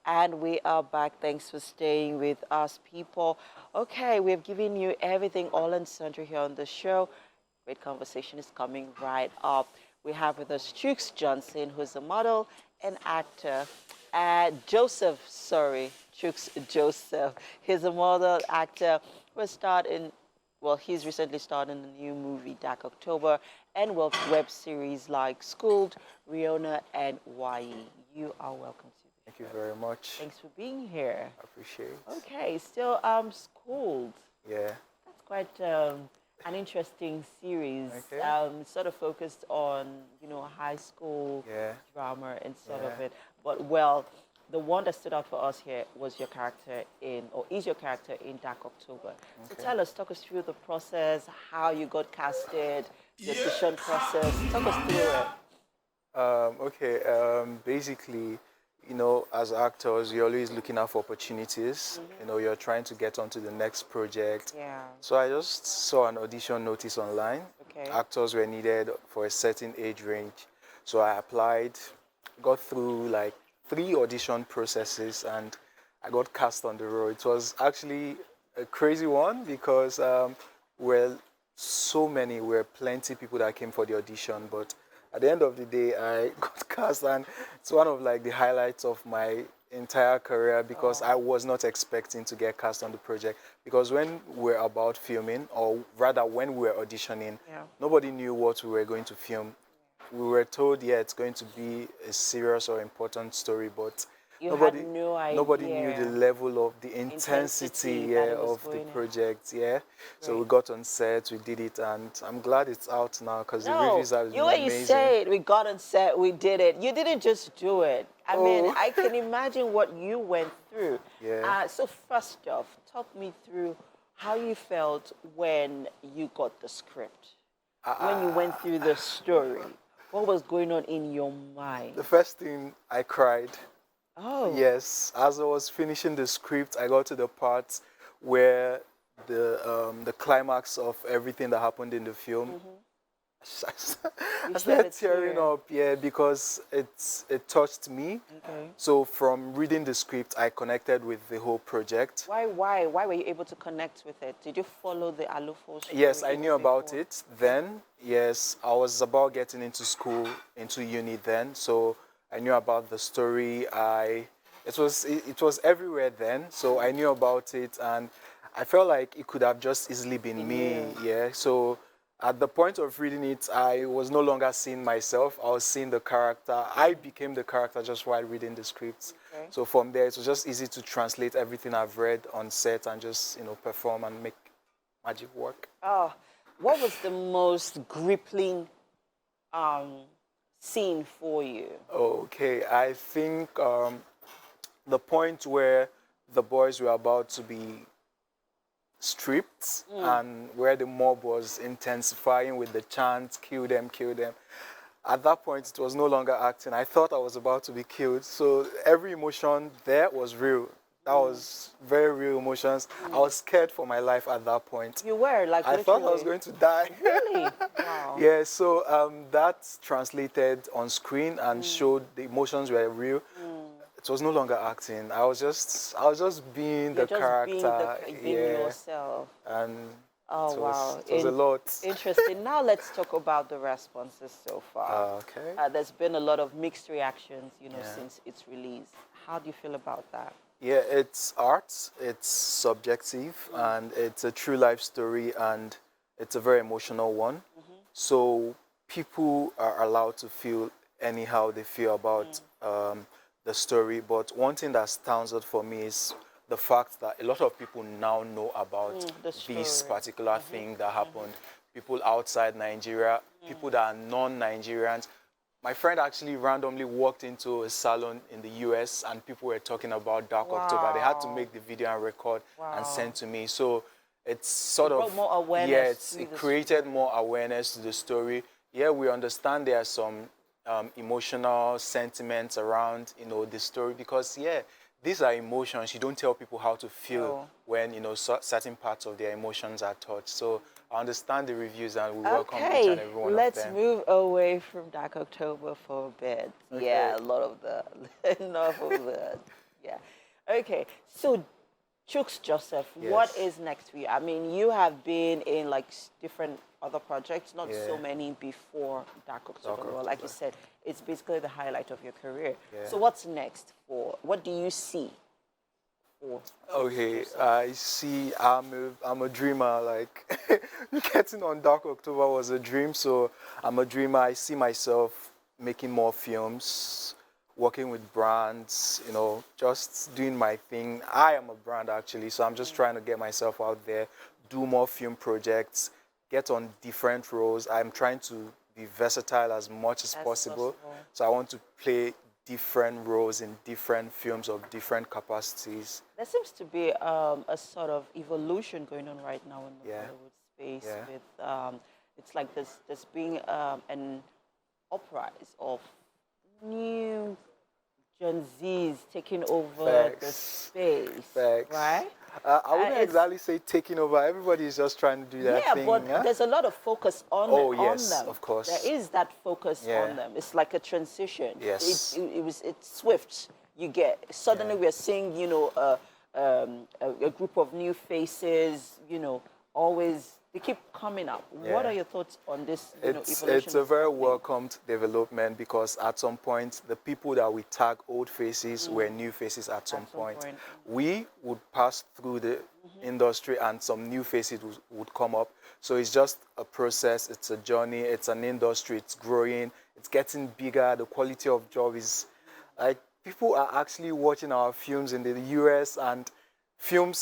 And we are back. Thanks for staying with us, people. Okay, we've given you everything all and sundry here on the show. Great conversation is coming right up. We have with us Chuks Johnson, who's a model and actor. Chuks Joseph. He's a model actor who starred in, well, he's recently starred in a new movie, Dark October, and web series like Schooled, Riona, and YE. You are welcome to the Thank you very much. Thanks for being here. I appreciate it. Okay, still Schooled. Yeah. That's quite an interesting series. Okay. Sort of focused on, high school Yeah. drama and sort of Yeah. it. But well, the one that stood out for us here was your character is your character in Dark October. So Okay. talk us through the process, how you got casted, the audition process. Talk us through it. Okay. Basically, as actors, you're always looking out for opportunities. You're trying to get onto the next project. Yeah. So I just saw an audition notice online. Okay. Actors were needed for a certain age range. So I applied, got through like 3 audition processes, and I got cast on the role. It was actually a crazy one because we're plenty people that came for the audition, but at the end of the day, I got cast, and it's one of like the highlights of my entire career because I was not expecting to get cast on the project. Because when we're about filming, or rather when we were auditioning, nobody knew what we were going to film. We were told, yeah, it's going to be a serious or important story, but nobody knew the level of the intensity of the project. Yeah. So we got on set, we did it, and I'm glad it's out now because the reviews have been amazing. You say it, we got on set, we did it. You didn't just do it. I mean, I can imagine what you went through. Yeah. So first off, talk me through how you felt when you got the script, when you went through the story. What was going on in your mind? The first thing, I cried. Oh. Yes, as I was finishing the script, I got to the part where the climax of everything that happened in the film. I started tearing up, yeah, because it touched me. Okay. So from reading the script, I connected with the whole project. Why were you able to connect with it? Did you follow the Alufo story? Yes, I knew about it then. Yes, I was about getting into school, into uni then. So I knew about the story. It was everywhere then. So I knew about it, and I felt like it could have just easily been me. Yeah. So at the point of reading it, I was no longer seeing myself. I was seeing the character. I became the character just while reading the scripts. Okay. So from there, it was just easy to translate everything I've read on set and just, perform and make magic work. Oh, what was the most gripping scene for you? Okay, I think the point where the boys were about to be stripped and where the mob was intensifying with the chants, kill them, kill them. At that point, it was no longer acting. I thought I was about to be killed. So every emotion there was real. That was very real emotions. I was scared for my life at that point. You were, like, I thought I was going to die. Really? Wow. Yeah, so that translated on screen and showed the emotions were real. It was no longer acting. I was just being the character. Being yourself. And it was a lot. Interesting. Now let's talk about the responses so far. Okay. There's been a lot of mixed reactions, since its release. How do you feel about that? Yeah, it's art, it's subjective, and it's a true life story, and it's a very emotional one. So people are allowed to feel anyhow they feel about the story. But one thing that stands out for me is the fact that a lot of people now know about this particular thing that happened. People outside Nigeria, people that are non-Nigerians. My friend actually randomly walked into a salon in the US and people were talking about Dark October. They had to make the video and record and send to me. So it's sort of more awareness. It created more awareness to the story. Yeah, we understand there are some emotional sentiments around, the story because, these are emotions. You don't tell people how to feel when, certain parts of their emotions are touched. So I understand the reviews and we welcome each and every one of them. Let's move away from Dark October for a bit. Okay. Yeah, a lot of the, enough of that. Yeah. Okay. So, Chuks Joseph, what Yes. is next for you? I mean, you have been in like different other projects, not so Yeah. many before Dark October. Dark Well, like you October. said, it's basically the highlight of your career. Yeah. So, what's next for? What do you see for Chuks Okay, Joseph? I see. I'm a dreamer. Like getting on Dark October was a dream, so I'm a dreamer. I see myself making more films, working with brands. Just doing my thing. I am a brand actually, so I'm just trying to get myself out there, do more film projects, get on different roles. I'm trying to be versatile as much as As possible. possible. So I want to play different roles in different films of different capacities. There seems to be a sort of evolution going on right now in the Yeah, Hollywood space yeah. with it's like this being an uprise of new Gen Zs taking over the Facts. space, Facts. right? I wouldn't It's exactly say taking over. Everybody is just trying to do their yeah, thing. but Yeah? there's a lot of focus Oh, on yes, them. of There course. is that focus Yeah. on them. It's like a transition. Yes. It's swift. You get suddenly Yeah. we're seeing a group of new faces. Always they keep coming up. What Yeah. are your thoughts on this? It's Evolution a that's very happening. welcomed development because at some point the people that we tag old faces were new faces at some At some point. point. We would pass through the industry and some new faces would come up. So it's just a process, it's a journey, it's an industry, it's growing, it's getting bigger, the quality of job is like people are actually watching our films in the US and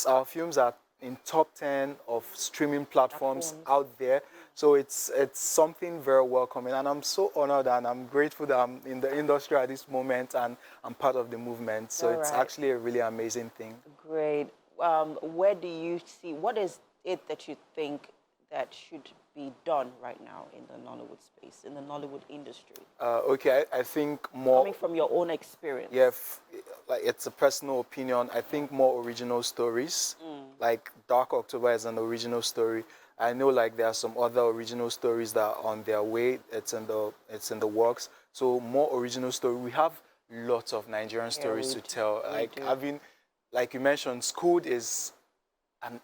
our films are in top 10 of streaming platforms Platforms. out there. So it's something very welcoming and I'm so honored and I'm grateful that I'm in the industry at this moment and I'm part of the movement. So All it's right. actually a really amazing thing. Great. Where do you see, what is it that you think that should be done right now in the Nollywood space, in the Nollywood industry? Okay, I think more. Coming from your own experience. Yeah, like it's a personal opinion. I think more original stories, like Dark October is an original story. I know like there are some other original stories that are on their way. It's in the works. So more original story. We have lots of Nigerian Yeah, stories to tell. we Like do. having, like you mentioned, Schooled is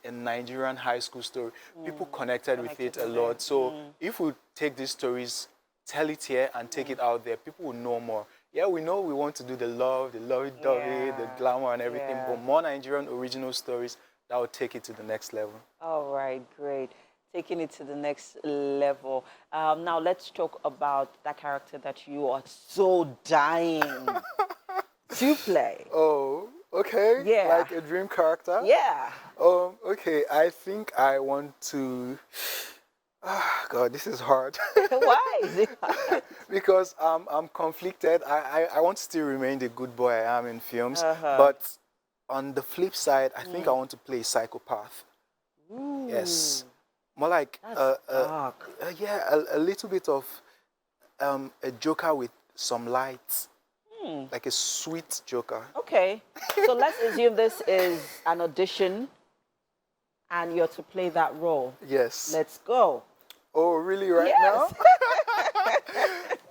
a Nigerian high school story. People connected with it a with lot. it. So if we take these stories, tell it here and take it out there, people will know more. Yeah, we know we want to do the lovey-dovey, the Yeah, glamour and everything, yeah. but more Nigerian original stories that will take it to the next level. All right, great. Taking it to the next level. Now let's talk about that character that you are so dying to play. Oh, okay. Yeah. Like a dream character? Yeah. Okay. I think I want to. Ah, God, this is hard. Why is it hard? Because I'm conflicted. I want to still remain the good boy I am in films, Uh-huh. but on the flip side, I think I want to play a psychopath. Ooh, Yes, more like that's dark. yeah, a little bit of a joker with some lights, like a sweet joker. Okay, so let's assume this is an audition and you're to play that role. Yes. Let's go. Oh, really? Right now? Yes.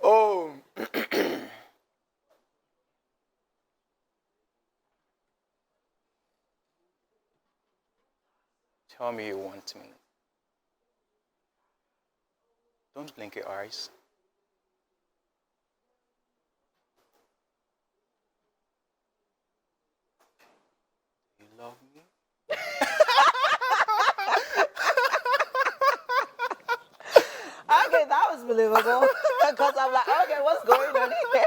Oh. Tell me you want me. Don't blink your eyes. You love me? Okay, that was believable. Because I'm like, okay, what's going on here?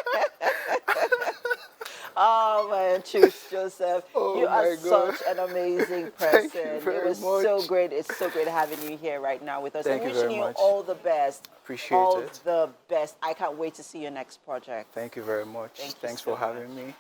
Oh man, Chuks Joseph, Oh you are my God. such an amazing Thank person. you very It was so much. great. It's so great having you here right now with us. Thank and you wishing very you much. all the best. Appreciate all it. the best. I can't wait to see your next project. Thank you very much. Thank you Thanks so for having much. me.